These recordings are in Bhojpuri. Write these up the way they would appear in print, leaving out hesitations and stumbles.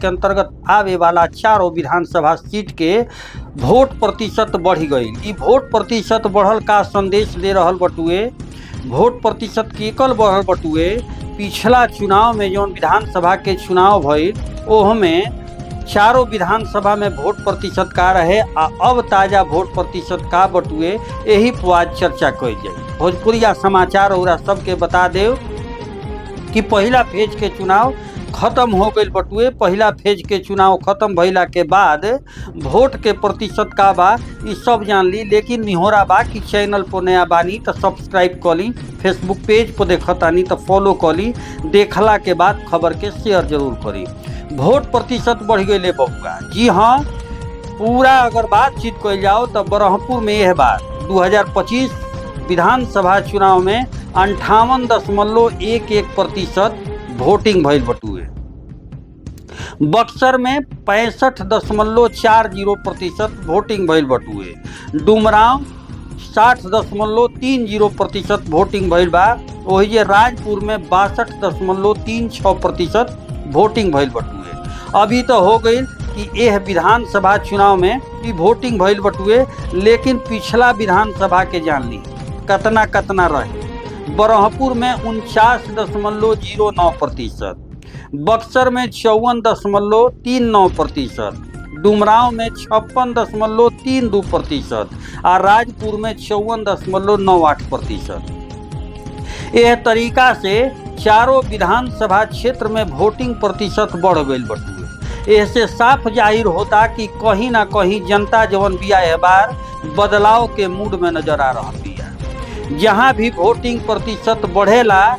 के अंतर्गत आवे वाला चारों विधानसभा सीट के वोट प्रतिशत बढ़ गई। ई वोट प्रतिशत बढ़ल का संदेश दे रहल बटुए। वोट प्रतिशत केकल बढ़ल बटुए, पिछला चुनाव में जौन विधानसभा के चुनाव भइल ओहमें चारों विधानसभा में वोट प्रतिशत का रहे आ अब ताजा वोट प्रतिशत का बटुए, यही पर आज चर्चा कई जाए। भोजपुरिया समाचार और सबके बता देव कि पहला फेज के चुनाव खत्म हो गई बटुए। पहला फेज के चुनाव खत्म भइला के बाद वोट के प्रतिशत का बा ई सब जान ली, लेकिन निहोरा बा कि चैनल पर नया बानी तो सब्सक्राइब कर ली, फेसबुक पेज पर देखतानी तो फॉलो कर ली, देखला के बाद खबर के शेयर जरूर करी। वोट प्रतिशत बढ़ गई बबुआ। जी हाँ, पूरा अगर बातचीत कल जाओ तो बरहमपुर में यह बात 2025 विधानसभा चुनाव में 58.11% वोटिंग भइल बटुए। बक्सर में 65.40% वोटिंग भइल बटुए। डुमरांव 60.30% वोटिंग भइल बा। वही राजपुर में 62.36% वोटिंग भइल बटुए। अभी तो हो गई कि यह विधानसभा चुनाव में ई वोटिंग भइल बटुए, लेकिन पिछला विधानसभा के जान ली कतना कतना रहे। बरहमपुर में 49.09%, बक्सर में 54.39%, डुमरांव में 56.32% और राजपुर में 54.98%। यह तरीका से चारों विधानसभा क्षेत्र में वोटिंग प्रतिशत बढ़ गई बटुए। इससे साफ जाहिर होता कि कहीं ना कहीं जनता जवन बिया यह बार बदलाव के मूड में नजर आ रहा बिया। जहाँ भी वोटिंग प्रतिशत बढ़ेला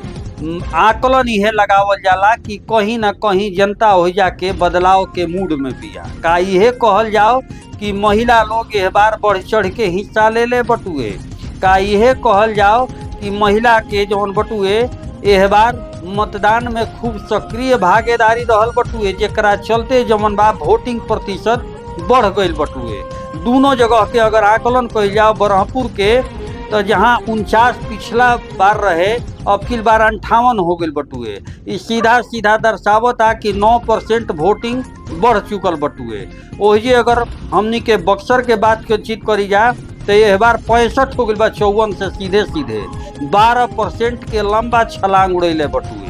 आकलन यह लगावल जाला कि कहीं ना कहीं जनता हो जाके बदलाव के मूड में बिया। का यह कहल जाओ कि महिला लोग यह बार बढ़ चढ़ के हिस्सा ले बटुए। का यह कहल जाओ कि महिला के जौन बटुए यह बार मतदान में खूब सक्रिय भागीदारी रहल बटुए, जेकरा चलते जमन बा वोटिंग प्रतिशत बढ़ गई बटुए। दोनों जगह के अगर आकलन कइल जाओ बरहमपुर के तो जहां 49 पिछला बार रहे अब की बार 58 हो गई बटुए। इस सीधा सीधा दर्शावता कि 9% वोटिंग बढ़ चुकल बटुए। वही अगर हमनी के बक्सर के बात के चीज करी जा तो यह बार 65 हो गई बा 54 से सीधे सीधे 12% के लंबा छलांग उड़ैले बटुए।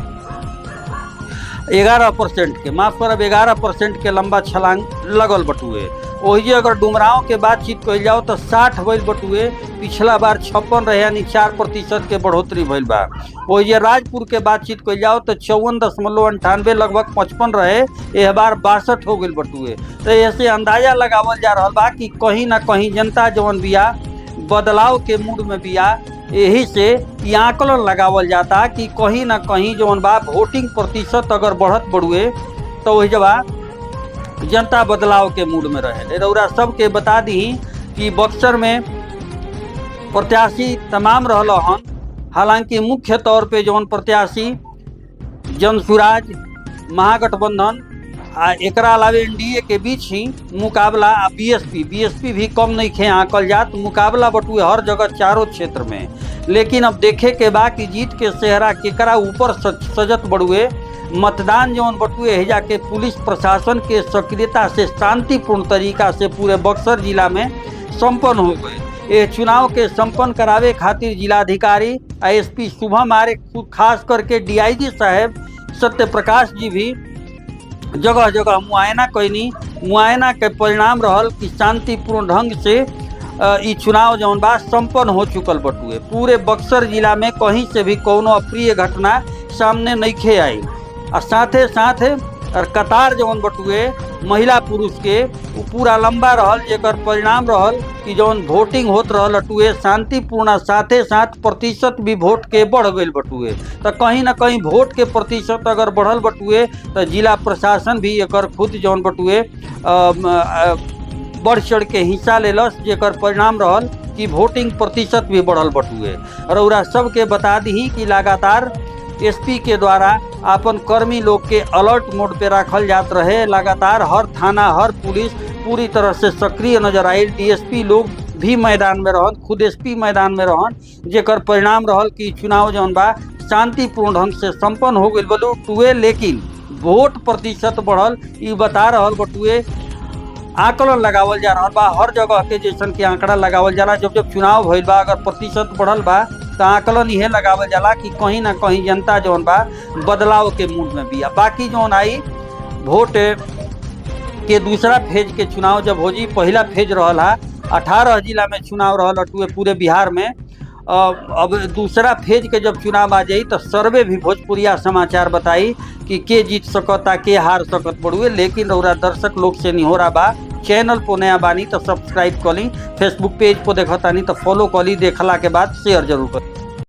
11% के माफ करब 11% के लंबा छलांग लगल बटुए। वही अगर डुमरांव के बातचीत कइल जाओ तो 60 भइल बटुए, पिछला बार 56 रहे यानी 4% के बढ़ोतरी भइल बा। वही राजपुर के बातचीत कइल जाओ तो 54.98 लगभग 55 रहे, यह बार 62 हो गई बटुए। तो ऐसे अंदाजा लगावल जा रहा बा कि कहीं ना कहीं जनता जवन बिया बदलाव के मूड में बिया। यही से ये आकलन लगावल जाता कि कहीं ना कहीं जवन बा वोटिंग प्रतिशत अगर बढ़त बढ़ुए तो वही जब जनता बदलाव के मूड में रहे। रउरा सबके बता दी कि बक्सर में प्रत्याशी तमाम रहल हन, हालांकि मुख्य तौर पे जौन प्रत्याशी जनसुराज महागठबंधन आ एकरा अलावे एनडीए के बीच ही मुकाबला आ बीएसपी भी कम नहीं खे आंकल जात। मुकाबला बटुए हर जगह चारों क्षेत्र में, लेकिन अब देखे के बा कि जीत के सेहरा केकरा ऊपर सजत बड़ुए। मतदान जौन बटुए है जाके पुलिस प्रशासन के सक्रियता से शांतिपूर्ण तरीका से पूरे बक्सर जिला में संपन्न हो गए। ये चुनाव के संपन्न करावे खातिर जिलाधिकारी एसपी शुभम आर्य खास करके डीआईजी साहब सत्य प्रकाश जी भी जगह जगह मुआयना कैनी। मुआयना के परिणाम रहल कि शांतिपूर्ण ढंग से ई चुनाव जौन बा संपन्न हो चुकल बटुए। पूरे बक्सर जिला में कहीं से भी कोनो अप्रिय घटना सामने नइखे आई। और साथे साथ और कतार जौन बटुए महिला पुरुष के वो पूरा लंबा रहल, जेकर परिणाम रहल कि जौन वोटिंग होत रहल अटुए शांतिपूर्ण, साथे साथ प्रतिशत भी वोट के बढ़ गई बटुए। तो कहीं ना कहीं वोट के प्रतिशत अगर बढ़ल बटुए तो जिला प्रशासन भी एकर खुद जौन बटुए बढ़ चढ़ के हिस्सा लेलस, जेकर परिणाम रहल कि वोटिंग प्रतिशत भी बढ़ल बटुए। और सबके बता दी कि लगातार एसपी के द्वारा अपन कर्मी लोग के अलर्ट मोड पे रखल जात रहे। लगातार हर थाना हर पुलिस पूरी तरह से सक्रिय नजर आई। डीएसपी लोग भी मैदान में रहन, खुद एसपी मैदान में रहन, जेकर परिणाम रहल कि चुनाव जौन बा शांतिपूर्ण ढंग से संपन्न हो गई बटुए। लेकिन वोट प्रतिशत बढ़ल ई बता रहल बटुए। आकलन लगावल जा रहल बा हर जगह के जैसन के आंकड़ा लगावल जाला। जब जब चुनाव भइल बा अगर प्रतिशत बढ़ल बा तो आकलन इहे लगावल जाला कि कहीं ना कहीं जनता जौन बा बदलाव के मूड में बिया। बाकी जौन आई वोट के दूसरा फेज के चुनाव जब हो जी, पहला फेज रहल है 18 जिला में चुनाव रहल अटुए पूरे बिहार में। अब दूसरा फेज के जब चुनाव आ जाई तो सर्वे भी भोजपुरिया समाचार बताई कि के जीत सकता के हार सकत बड़ुए। लेकिन रउरा दर्शक लोग से निहोरा बा, चैनल पर नया बानी तो सब्सक्राइब करी, फेसबुक पेज पर देखतानी तो फॉलो करी, देखला के बाद शेयर जरूर करी।